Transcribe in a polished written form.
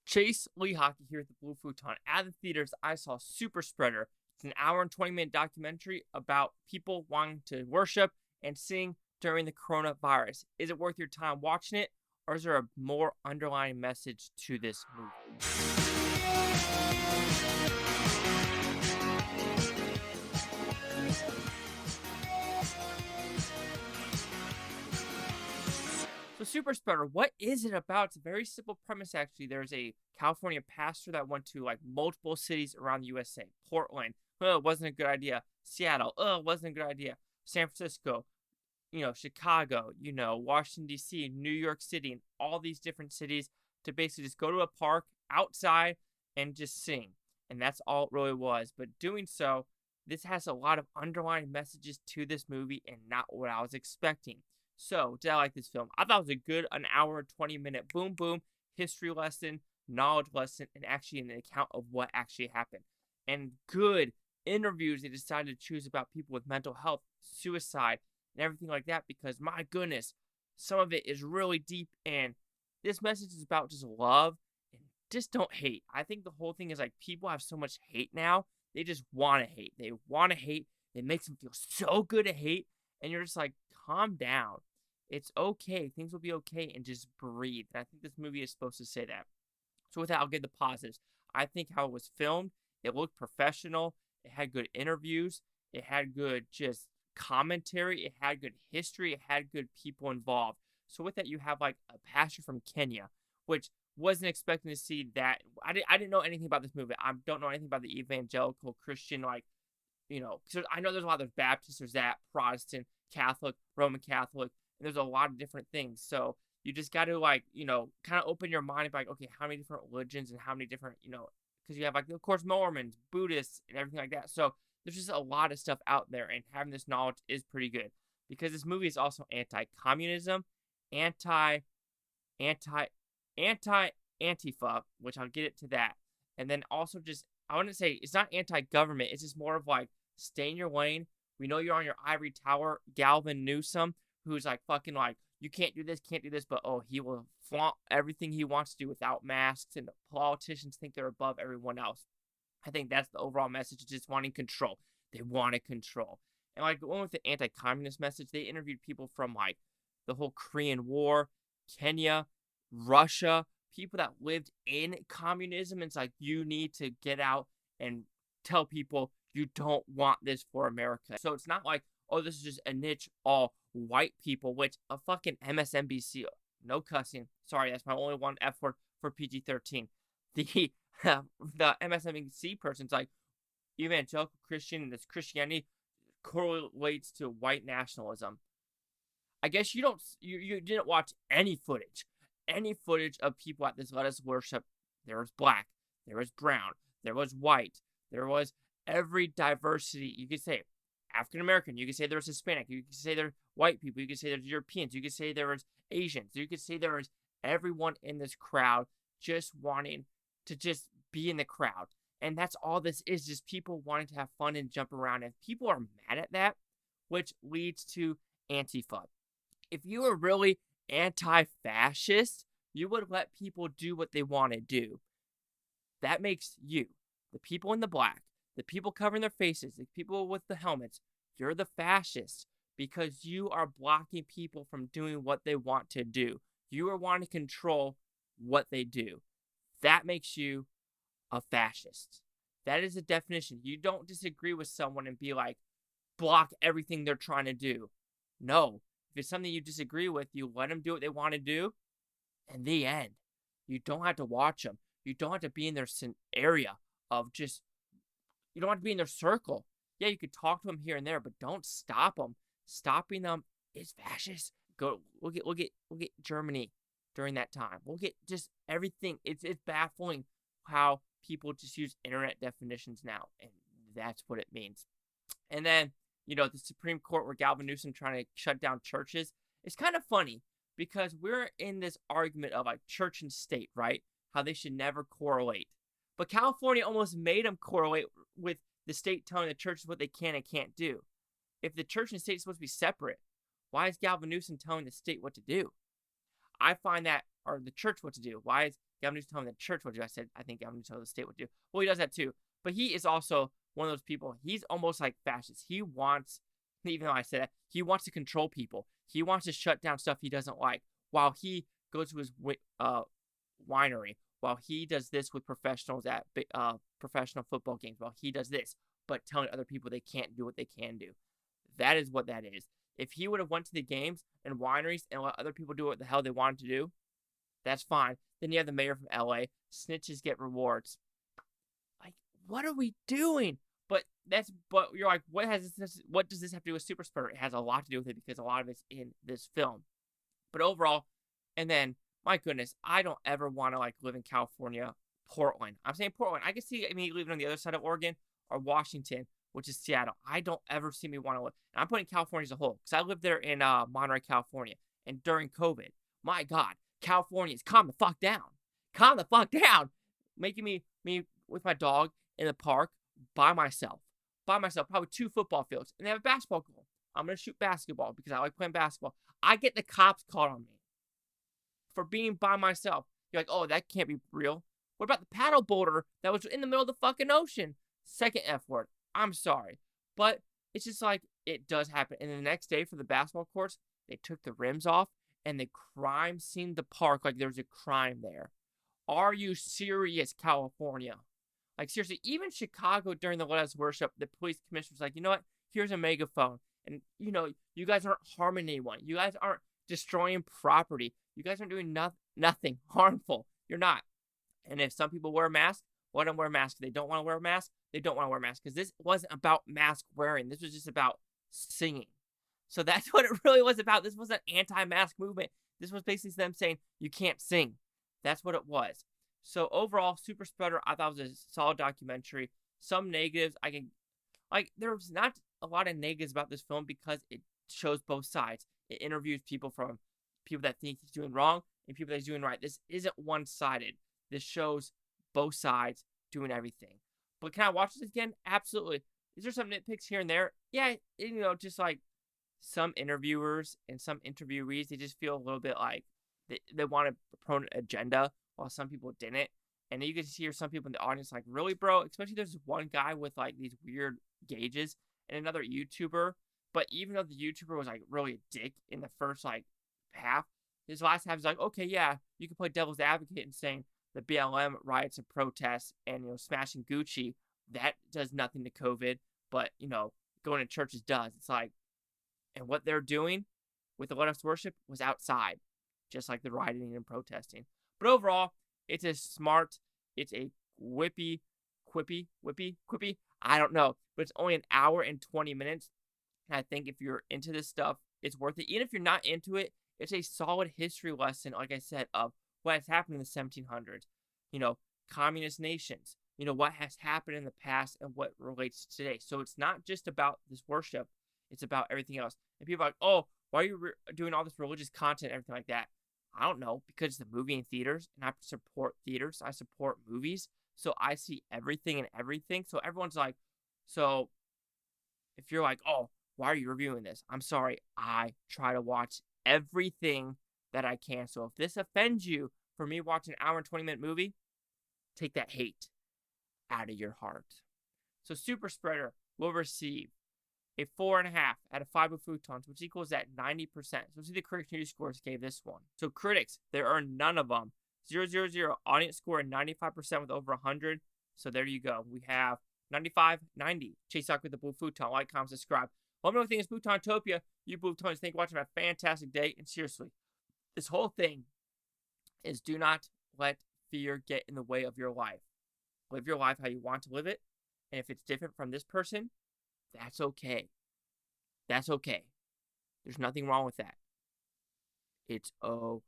Chase Lee Hockey here at the Blue Futon. At the theaters, I saw Superspreader. It's an hour and 20-minute documentary about people wanting to worship and sing during the coronavirus. Is it worth your time watching it, or is there a more underlying message to this movie? So Superspreader, what is it about? It's a very simple premise, actually. There's a California pastor that went to like multiple cities around the USA. Portland, oh, it wasn't a good idea. Seattle, oh, it wasn't a good idea. San Francisco, Chicago, Washington, D.C., New York City, and all these different cities to basically just go to a park outside and just sing. And that's all it really was. But doing so, this has a lot of underlying messages to this movie and not what I was expecting. So, did I like this film? I thought it was a good an hour and 20-minute boom boom history lesson, knowledge lesson, and actually an account of what actually happened. And good interviews they decided to choose about people with mental health, suicide, and everything like that because, my goodness, some of it is really deep, and this message is about just love and just don't hate. I think the whole thing is like people have so much hate now, they just want to hate. They want to hate. It makes them feel so good to hate, and you're just like, calm down. It's okay. Things will be okay, and just breathe. And I think this movie is supposed to say that. So with that, I'll give the positives. I think how it was filmed, it looked professional. It had good interviews. It had good just commentary. It had good history. It had good people involved. So with that, you have like a pastor from Kenya, which wasn't expecting to see that. I didn't know anything about this movie. I don't know anything about the evangelical Christian, because I know there's a lot. There's Baptist, there's that, Protestant, Catholic, Roman Catholic, and there's a lot of different things. So you just got to kind of open your mind and be like, okay, how many different religions and how many different, because you have of course, Mormons, Buddhists, and everything like that. So there's just a lot of stuff out there, and having this knowledge is pretty good because this movie is also anti-communism, anti-Antifa, which I'll get it to that. And then also just, I wouldn't say it's not anti-government. It's just more of like, stay in your lane. We know you're on your ivory tower, Galvin Newsom, who's like fucking like, you can't do this, but he will flaunt everything he wants to do without masks, and the politicians think they're above everyone else. I think that's the overall message, just wanting control. They wanted control. And like going with the anti-communist message, they interviewed people from like the whole Korean War, Kenya, Russia, people that lived in communism. It's like, you need to get out and tell people you don't want this for America. So it's not like, oh, this is just a niche all white people, which a fucking MSNBC, no cussing. Sorry, that's my only one F word for PG-13. The MSNBC person's like, evangelical Christian and this Christianity correlates to white nationalism. I guess you didn't watch any footage of people at this Let Us Worship. There was black, there was brown, there was white, there was every diversity. You could say African American, you could say there was Hispanic, you could say there were white people, you could say there's Europeans, you could say there was Asians, you could say there was everyone in this crowd just wanting to just be in the crowd. And that's all this is, just people wanting to have fun and jump around. And people are mad at that, which leads to Antifa. If you were really anti-fascist, you would let people do what they want to do. That makes you, the people in the black, the people covering their faces, the people with the helmets, you're the fascists because you are blocking people from doing what they want to do. You are wanting to control what they do. That makes you a fascist. That is a definition. You don't disagree with someone and be like, block everything they're trying to do. No. If it's something you disagree with, you let them do what they want to do. And the end. You don't have to watch them. You don't have to be in their area of just, you don't have to be in their circle. Yeah, you could talk to them here and there, but don't stop them. Stopping them is fascist. We'll get Germany during that time. We'll get just everything. It's baffling how people just use internet definitions now, and that's what it means. And then, the Supreme Court where Galvin Newsom trying to shut down churches. It's kind of funny because we're in this argument of like church and state, right? How they should never correlate. But California almost made them correlate with the state telling the churches what they can and can't do. If the church and state is supposed to be separate, why is Galvin Newsom telling the state what to do? I find that, or the church what to do. Why is Gavin Newsom told me the church would do. I said, I think Gavin Newsom told the state would do. Well, he does that too. But he is also one of those people. He's almost like fascist. He wants, even though I said that, he wants to control people. He wants to shut down stuff he doesn't like. While he goes to his winery, while he does this with professionals at professional football games, while he does this, but telling other people they can't do what they can do. That is what that is. If he would have went to the games and wineries and let other people do what the hell they wanted to do, that's fine. Then you have the mayor from LA. Snitches get rewards. Like, what are we doing? But you're like, what does this have to do with Superspreader? It has a lot to do with it because a lot of it's in this film. But overall, and then, my goodness, I don't ever want to like live in California, Portland. I'm saying Portland. I can see me living on the other side of Oregon or Washington, which is Seattle. I don't ever see me want to live. And I'm putting California as a whole because I lived there in Monterey, California. And during COVID, my God, Californians, calm the fuck down. Calm the fuck down. Making me with my dog in the park by myself. Probably 2 football fields. And they have a basketball goal. I'm going to shoot basketball because I like playing basketball. I get the cops called on me for being by myself. You're like, oh, that can't be real. What about the paddle boarder that was in the middle of the fucking ocean? Second F word. I'm sorry. But it's just like, it does happen. And the next day for the basketball courts, they took the rims off and the crime seemed the park like there was a crime there. Are you serious, California? Like, seriously, even Chicago during the Let Us Worship, the police commissioner was like, you know what? Here's a megaphone. And, you guys aren't harming anyone. You guys aren't destroying property. You guys aren't doing nothing harmful. You're not. And if some people wear a mask, let them wear a mask. If they don't want to wear a mask, they don't want to wear a mask. Because this wasn't about mask wearing. This was just about singing. So that's what it really was about. This was an anti-mask movement. This was basically them saying, you can't sing. That's what it was. So overall, Superspreader, I thought was a solid documentary. Some negatives, there was not a lot of negatives about this film because it shows both sides. It interviews people from people that think he's doing wrong and people that he's doing right. This isn't one-sided. This shows both sides doing everything. But can I watch this again? Absolutely. Is there some nitpicks here and there? Yeah, just like some interviewers and some interviewees, they just feel a little bit like they want to promote an agenda while some people didn't. And then you can hear some people in the audience like, really, bro? Especially there's one guy with like these weird gauges and another YouTuber. But even though the YouTuber was like really a dick in the first like half, his last half is like, okay, yeah, you can play devil's advocate and saying the BLM riots and protests and, smashing Gucci, that does nothing to COVID. But, going to churches does. It's like, and what they're doing with the Let Us Worship was outside, just like the rioting and protesting. But overall, it's a quippy, I don't know. But it's only an hour and 20 minutes. And I think if you're into this stuff, it's worth it. Even if you're not into it, it's a solid history lesson, like I said, of what has happened in the 1700s. Communist nations. What has happened in the past and what relates to today. So it's not just about this worship. It's about everything else. And people are like, oh, why are you doing all this religious content and everything like that? I don't know, because it's the movie in theaters, and I support theaters. I support movies, so I see everything and everything. So everyone's like, so if you're like, oh, why are you reviewing this? I'm sorry, I try to watch everything that I can. So if this offends you for me watching an hour and 20-minute movie, take that hate out of your heart. So Superspreader will receive a 4.5 out of 5 with Futons, which equals at 90%. So let's see the critics' news scores gave this one. So critics, there are none of them. 0, 0, 0. Audience score at 95% with over 100. So there you go. We have 95, 90. Chase out with the Blue Futon. Like, comment, subscribe. Let me know what you think is Futontopia. You Blue Futons, thank you for watching. Have a fantastic day. And seriously, this whole thing is do not let fear get in the way of your life. Live your life how you want to live it. And if it's different from this person, that's okay. That's okay. There's nothing wrong with that. It's okay.